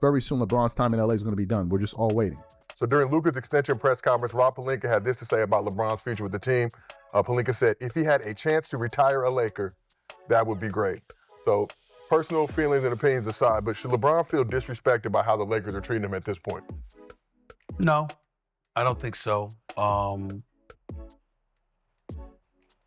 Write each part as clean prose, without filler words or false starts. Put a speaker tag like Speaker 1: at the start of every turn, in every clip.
Speaker 1: very soon LeBron's time in LA is going to be done. We're just all waiting.
Speaker 2: So during Luka's extension press conference, Rob Pelinka had this to say about LeBron's future with the team. Pelinka said, if he had a chance to retire a Laker, that would be great. So personal feelings and opinions aside, but should LeBron feel disrespected by how the Lakers are treating him at this point?
Speaker 3: No, I don't think so.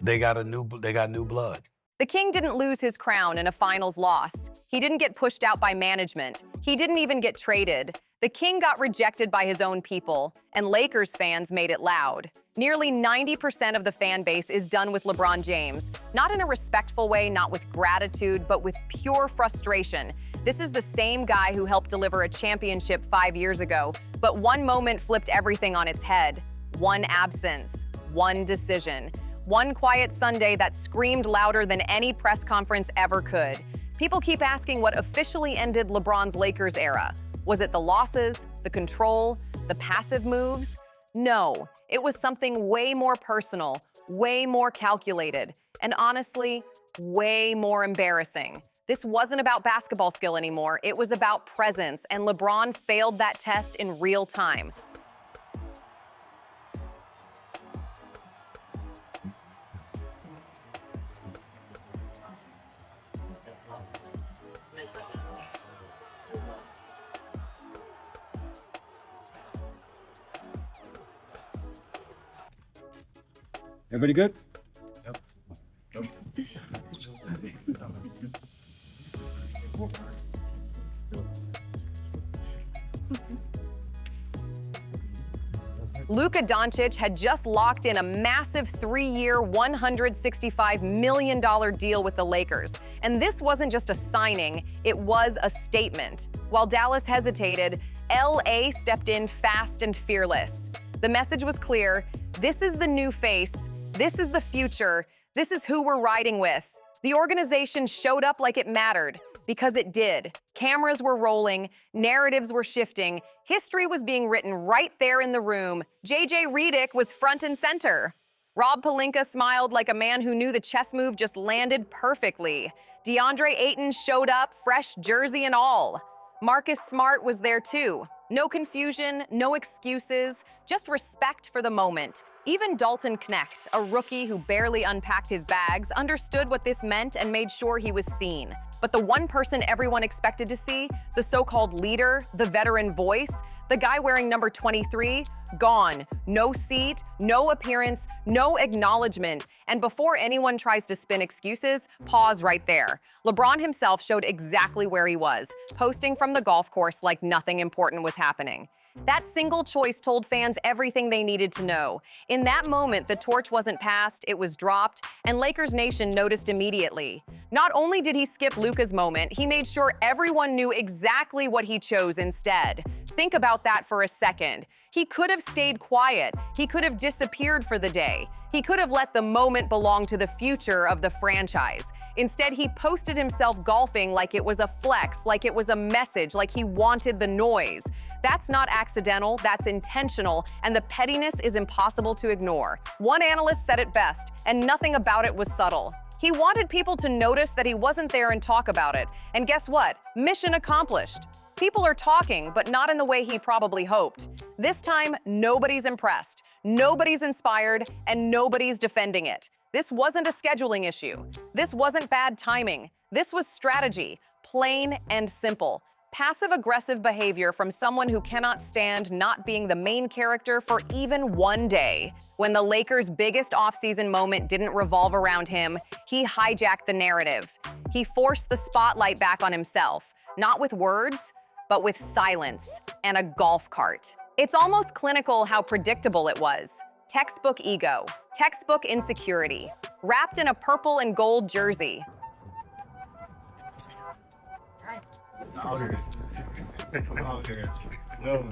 Speaker 3: They got new blood.
Speaker 4: The King didn't lose his crown in a finals loss. He didn't get pushed out by management. He didn't even get traded. The King got rejected by his own people, and Lakers fans made it loud. Nearly 90% of the fan base is done with LeBron James. Not in a respectful way, not with gratitude, but with pure frustration. This is the same guy who helped deliver a championship 5 years ago, but one moment flipped everything on its head. One absence, one decision. One quiet Sunday that screamed louder than any press conference ever could. People keep asking what officially ended LeBron's Lakers era. Was it the losses, the control, the passive moves? No, it was something way more personal, way more calculated, and honestly, way more embarrassing. This wasn't about basketball skill anymore. It was about presence, and LeBron failed that test in real time.
Speaker 5: Everybody good?
Speaker 3: Yep.
Speaker 4: Luka Doncic had just locked in a massive 3-year, $165 million deal with the Lakers. And this wasn't just a signing, it was a statement. While Dallas hesitated, LA stepped in fast and fearless. The message was clear: this is the new face, this is the future, this is who we're riding with. The organization showed up like it mattered, because it did. Cameras were rolling, narratives were shifting, history was being written right there in the room. JJ Redick was front and center. Rob Pelinka smiled like a man who knew the chess move just landed perfectly. DeAndre Ayton showed up, fresh jersey and all. Marcus Smart was there too. No confusion, no excuses, just respect for the moment. Even Dalton Knecht, a rookie who barely unpacked his bags, understood what this meant and made sure he was seen. But the one person everyone expected to see, the so-called leader, the veteran voice, the guy wearing number 23, gone. No seat, no appearance, no acknowledgement. And before anyone tries to spin excuses, pause right there. LeBron himself showed exactly where he was, posting from the golf course like nothing important was happening. That single choice told fans everything they needed to know. In that moment, the torch wasn't passed, it was dropped, and Lakers Nation noticed immediately. Not only did he skip Luka's moment, he made sure everyone knew exactly what he chose instead. Think about that for a second. He could have stayed quiet. He could have disappeared for the day. He could have let the moment belong to the future of the franchise. Instead, he posted himself golfing like it was a flex, like it was a message, like he wanted the noise. That's not accidental, that's intentional, and the pettiness is impossible to ignore. One analyst said it best, and nothing about it was subtle. He wanted people to notice that he wasn't there and talk about it. And guess what? Mission accomplished. People are talking, but not in the way he probably hoped. This time, nobody's impressed, nobody's inspired, and nobody's defending it. This wasn't a scheduling issue. This wasn't bad timing. This was strategy, plain and simple. Passive-aggressive behavior from someone who cannot stand not being the main character for even one day. When the Lakers' biggest offseason moment didn't revolve around him, he hijacked the narrative. He forced the spotlight back on himself, not with words, but with silence and a golf cart. It's almost clinical how predictable it was. Textbook ego, textbook insecurity, wrapped in a purple and gold jersey.
Speaker 5: Okay. Yo,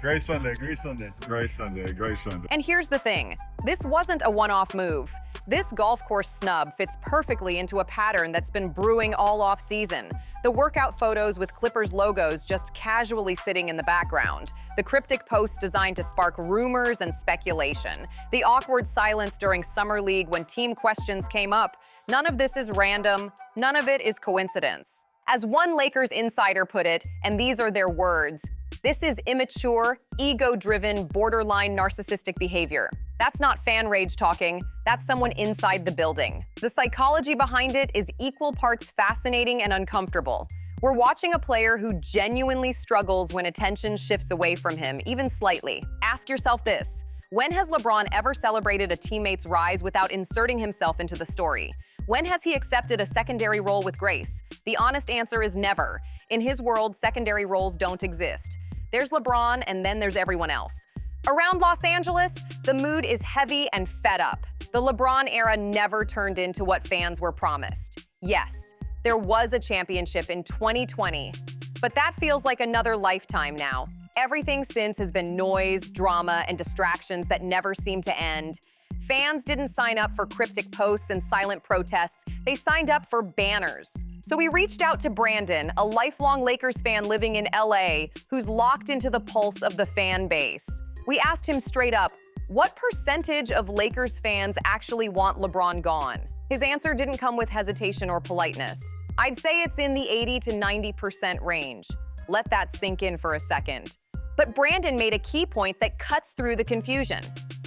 Speaker 5: great Sunday, great Sunday.
Speaker 6: Great Sunday, great Sunday.
Speaker 4: And here's the thing, this wasn't a one-off move. This golf course snub fits perfectly into a pattern that's been brewing all off-season. The workout photos with Clippers logos just casually sitting in the background. The cryptic posts designed to spark rumors and speculation. The awkward silence during Summer League when team questions came up. None of this is random. None of it is coincidence. As one Lakers insider put it, and these are their words, "This is immature, ego-driven, borderline narcissistic behavior." That's not fan rage talking, that's someone inside the building. The psychology behind it is equal parts fascinating and uncomfortable. We're watching a player who genuinely struggles when attention shifts away from him, even slightly. Ask yourself this: when has LeBron ever celebrated a teammate's rise without inserting himself into the story? When has he accepted a secondary role with grace? The honest answer is never. In his world, secondary roles don't exist. There's LeBron, and then there's everyone else. Around Los Angeles, the mood is heavy and fed up. The LeBron era never turned into what fans were promised. Yes, there was a championship in 2020, but that feels like another lifetime now. Everything since has been noise, drama, and distractions that never seem to end. Fans didn't sign up for cryptic posts and silent protests. They signed up for banners. So we reached out to Brandon, a lifelong Lakers fan living in LA, who's locked into the pulse of the fan base. We asked him straight up, what percentage of Lakers fans actually want LeBron gone? His answer didn't come with hesitation or politeness. I'd say it's in the 80 to 90% range. Let that sink in for a second. But Brandon made a key point that cuts through the confusion.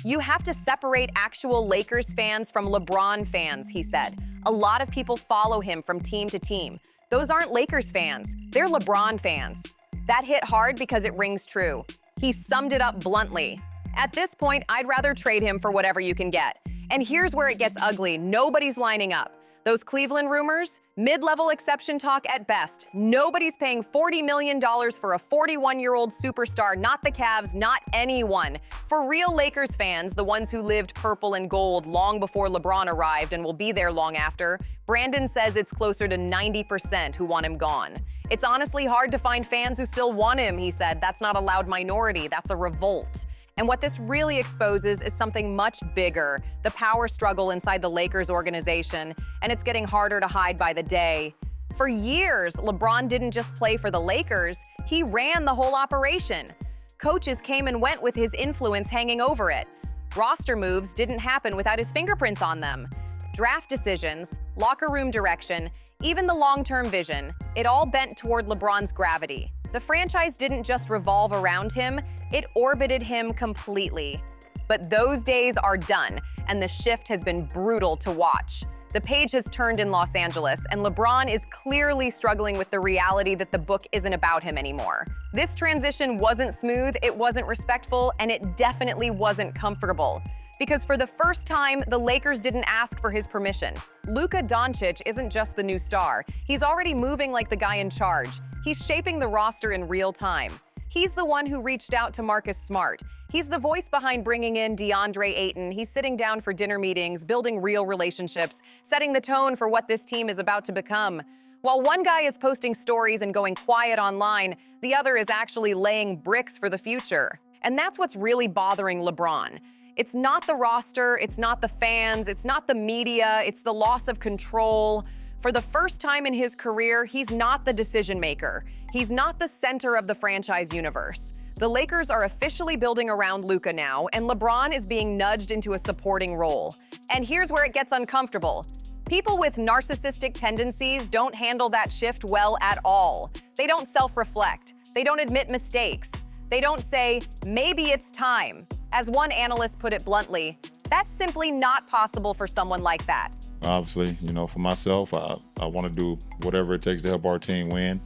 Speaker 4: You have to separate actual Lakers fans from LeBron fans, he said. A lot of people follow him from team to team. Those aren't Lakers fans, they're LeBron fans. That hit hard because it rings true. He summed it up bluntly. At this point, I'd rather trade him for whatever you can get. And here's where it gets ugly. Nobody's lining up. Those Cleveland rumors? Mid-level exception talk at best. Nobody's paying $40 million for a 41-year-old superstar, not the Cavs, not anyone. For real Lakers fans, the ones who lived purple and gold long before LeBron arrived and will be there long after, Brandon says it's closer to 90% who want him gone. It's honestly hard to find fans who still want him, he said. That's not a loud minority, that's a revolt. And what this really exposes is something much bigger, the power struggle inside the Lakers organization, and it's getting harder to hide by the day. For years, LeBron didn't just play for the Lakers, he ran the whole operation. Coaches came and went with his influence hanging over it. Roster moves didn't happen without his fingerprints on them. Draft decisions, locker room direction, even the long-term vision, it all bent toward LeBron's gravity. The franchise didn't just revolve around him, it orbited him completely. But those days are done, and the shift has been brutal to watch. The page has turned in Los Angeles, and LeBron is clearly struggling with the reality that the book isn't about him anymore. This transition wasn't smooth, it wasn't respectful, and it definitely wasn't comfortable. Because for the first time, the Lakers didn't ask for his permission. Luka Doncic isn't just the new star. He's already moving like the guy in charge. He's shaping the roster in real time. He's the one who reached out to Marcus Smart. He's the voice behind bringing in DeAndre Ayton. He's sitting down for dinner meetings, building real relationships, setting the tone for what this team is about to become. While one guy is posting stories and going quiet online, the other is actually laying bricks for the future. And that's what's really bothering LeBron. It's not the roster, it's not the fans, it's not the media, it's the loss of control. For the first time in his career, he's not the decision maker. He's not the center of the franchise universe. The Lakers are officially building around Luka now, and LeBron is being nudged into a supporting role. And here's where it gets uncomfortable. People with narcissistic tendencies don't handle that shift well at all. They don't self-reflect. They don't admit mistakes. They don't say, maybe it's time. As one analyst put it bluntly, that's simply not possible for someone like that.
Speaker 6: Obviously, for myself, I want to do whatever it takes to help our team win,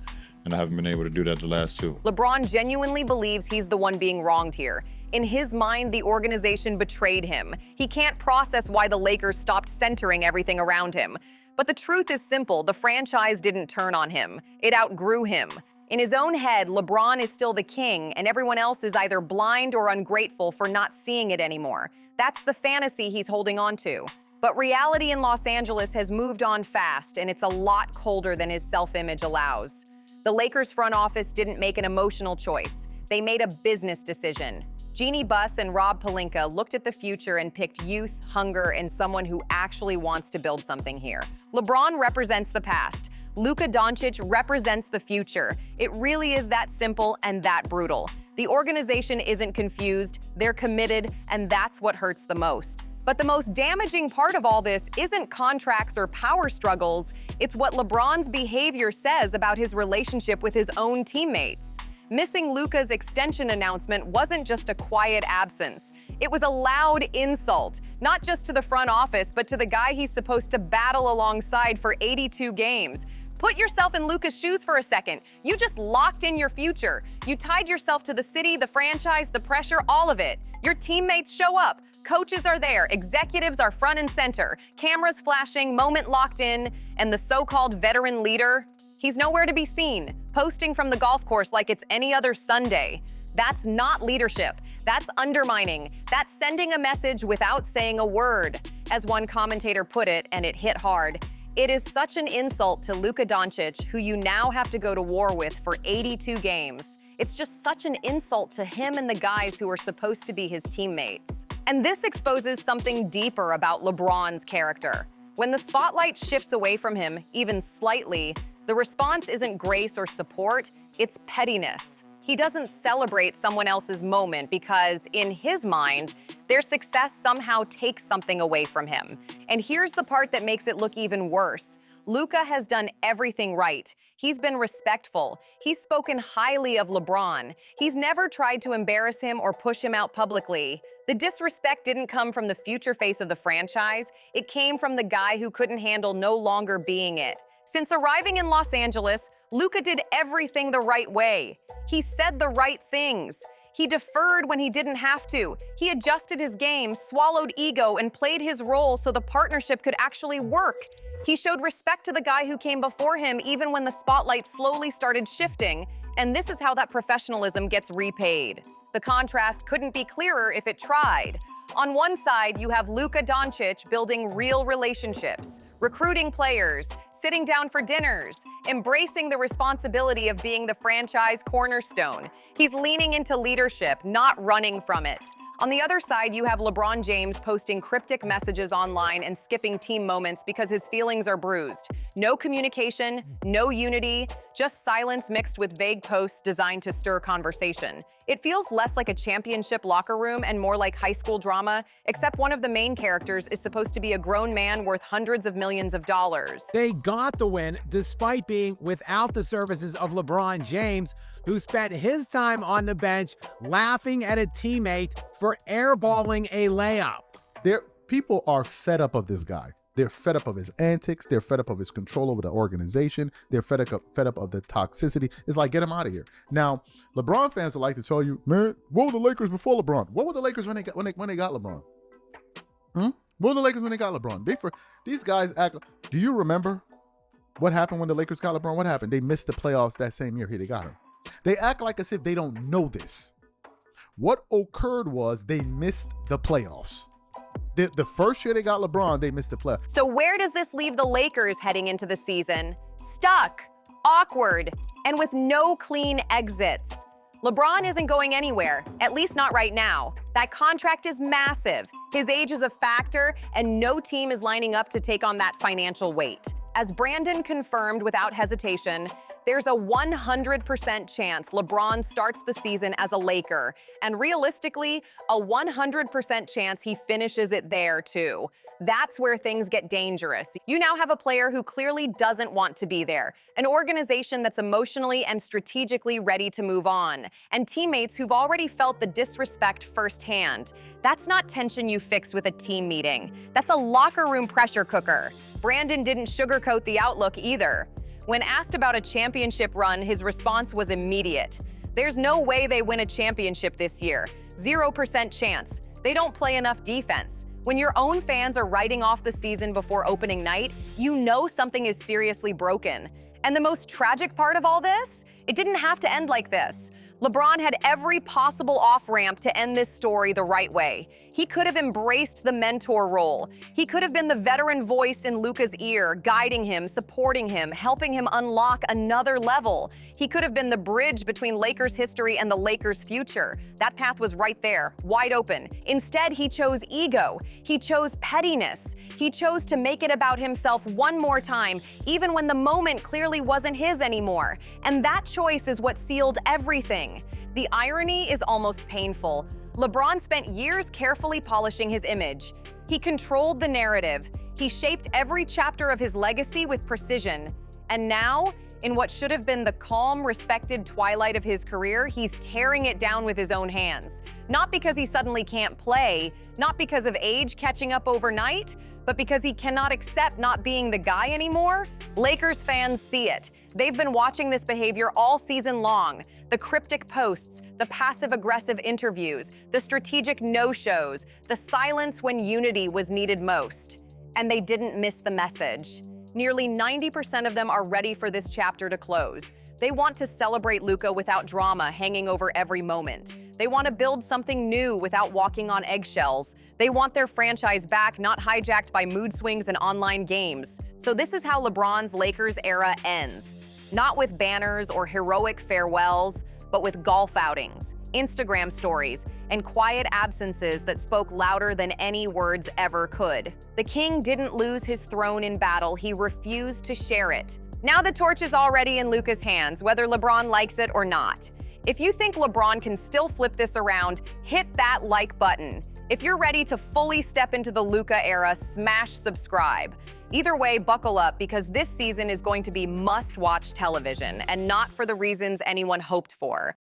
Speaker 6: and I haven't been able to do that the last two.
Speaker 4: LeBron genuinely believes he's the one being wronged here. In his mind, the organization betrayed him. He can't process why the Lakers stopped centering everything around him. But the truth is simple, the franchise didn't turn on him. It outgrew him. In his own head, LeBron is still the king, and everyone else is either blind or ungrateful for not seeing it anymore. That's the fantasy he's holding on to. But reality in Los Angeles has moved on fast, and it's a lot colder than his self-image allows. The Lakers front office didn't make an emotional choice. They made a business decision. Jeannie Buss and Rob Pelinka looked at the future and picked youth, hunger, and someone who actually wants to build something here. LeBron represents the past. Luka Doncic represents the future. It really is that simple and that brutal. The organization isn't confused, they're committed, and that's what hurts the most. But the most damaging part of all this isn't contracts or power struggles, it's what LeBron's behavior says about his relationship with his own teammates. Missing Luka's extension announcement wasn't just a quiet absence. It was a loud insult, not just to the front office, but to the guy he's supposed to battle alongside for 82 games. Put yourself in Luka's shoes for a second. You just locked in your future. You tied yourself to the city, the franchise, the pressure, all of it. Your teammates show up. Coaches are there. Executives are front and center. Cameras flashing, moment locked in, and the so-called veteran leader, he's nowhere to be seen, posting from the golf course like it's any other Sunday. That's not leadership. That's undermining. That's sending a message without saying a word. As one commentator put it, and it hit hard, it is such an insult to Luka Doncic, who you now have to go to war with for 82 games. It's just such an insult to him and the guys who are supposed to be his teammates. And this exposes something deeper about LeBron's character. When the spotlight shifts away from him, even slightly, the response isn't grace or support, it's pettiness. He doesn't celebrate someone else's moment because, in his mind, their success somehow takes something away from him. And here's the part that makes it look even worse. Luka has done everything right. He's been respectful. He's spoken highly of LeBron. He's never tried to embarrass him or push him out publicly. The disrespect didn't come from the future face of the franchise. It came from the guy who couldn't handle no longer being it. Since arriving in Los Angeles, Luka did everything the right way. He said the right things. He deferred when he didn't have to. He adjusted his game, swallowed ego, and played his role so the partnership could actually work. He showed respect to the guy who came before him even when the spotlight slowly started shifting, and this is how that professionalism gets repaid. The contrast couldn't be clearer if it tried. On one side, you have Luka Doncic building real relationships, recruiting players, sitting down for dinners, embracing the responsibility of being the franchise cornerstone. He's leaning into leadership, not running from it. On the other side, you have LeBron James posting cryptic messages online and skipping team moments because his feelings are bruised. No communication, no unity, just silence mixed with vague posts designed to stir conversation. It feels less like a championship locker room and more like high school drama, except one of the main characters is supposed to be a grown man worth hundreds of millions of dollars.
Speaker 7: They got the win despite being without the services of LeBron James, who spent his time on the bench laughing at a teammate for airballing a layup.
Speaker 1: People are fed up of this guy. They're fed up of his antics. They're fed up of his control over the organization. They're fed up of the toxicity. It's like, get him out of here. Now, LeBron fans would like to tell you, man, what were the Lakers before LeBron? What were the Lakers when they got LeBron? What were the Lakers when they got LeBron? These guys act. Do you remember what happened when the Lakers got LeBron? What happened? They missed the playoffs that same year. Here, they got him. They act like as if they don't know this. What occurred was they missed the playoffs. The first year they got LeBron, they missed the playoffs.
Speaker 4: So where does this leave the Lakers heading into the season? Stuck, awkward, and with no clean exits. LeBron isn't going anywhere, at least not right now. That contract is massive. His age is a factor, and no team is lining up to take on that financial weight. As Brandon confirmed without hesitation, there's a 100% chance LeBron starts the season as a Laker, and realistically, a 100% chance he finishes it there too. That's where things get dangerous. You now have a player who clearly doesn't want to be there, an organization that's emotionally and strategically ready to move on, and teammates who've already felt the disrespect firsthand. That's not tension you fix with a team meeting. That's a locker room pressure cooker. Brandon didn't sugarcoat the outlook either. When asked about a championship run, his response was immediate. There's no way they win a championship this year. 0% chance. They don't play enough defense. When your own fans are writing off the season before opening night, you know something is seriously broken. And the most tragic part of all this? It didn't have to end like this. LeBron had every possible off-ramp to end this story the right way. He could have embraced the mentor role. He could have been the veteran voice in Luka's ear, guiding him, supporting him, helping him unlock another level. He could have been the bridge between Lakers history and the Lakers' future. That path was right there, wide open. Instead, he chose ego. He chose pettiness. He chose to make it about himself one more time, even when the moment clearly wasn't his anymore. And that choice is what sealed everything. The irony is almost painful. LeBron spent years carefully polishing his image. He controlled the narrative. He shaped every chapter of his legacy with precision. And now, in what should have been the calm, respected twilight of his career, he's tearing it down with his own hands. Not because he suddenly can't play, not because of age catching up overnight, but because he cannot accept not being the guy anymore. Lakers fans see it. They've been watching this behavior all season long. The cryptic posts, the passive-aggressive interviews, the strategic no-shows, the silence when unity was needed most. And they didn't miss the message. Nearly 90% of them are ready for this chapter to close. They want to celebrate Luka without drama hanging over every moment. They want to build something new without walking on eggshells. They want their franchise back, not hijacked by mood swings and online games. So this is how LeBron's Lakers era ends. Not with banners or heroic farewells, but with golf outings, Instagram stories, and quiet absences that spoke louder than any words ever could. The king didn't lose his throne in battle, he refused to share it. Now the torch is already in Luka's hands, whether LeBron likes it or not. If you think LeBron can still flip this around, hit that like button. If you're ready to fully step into the Luka era, smash subscribe. Either way, buckle up because this season is going to be must-watch television, and not for the reasons anyone hoped for.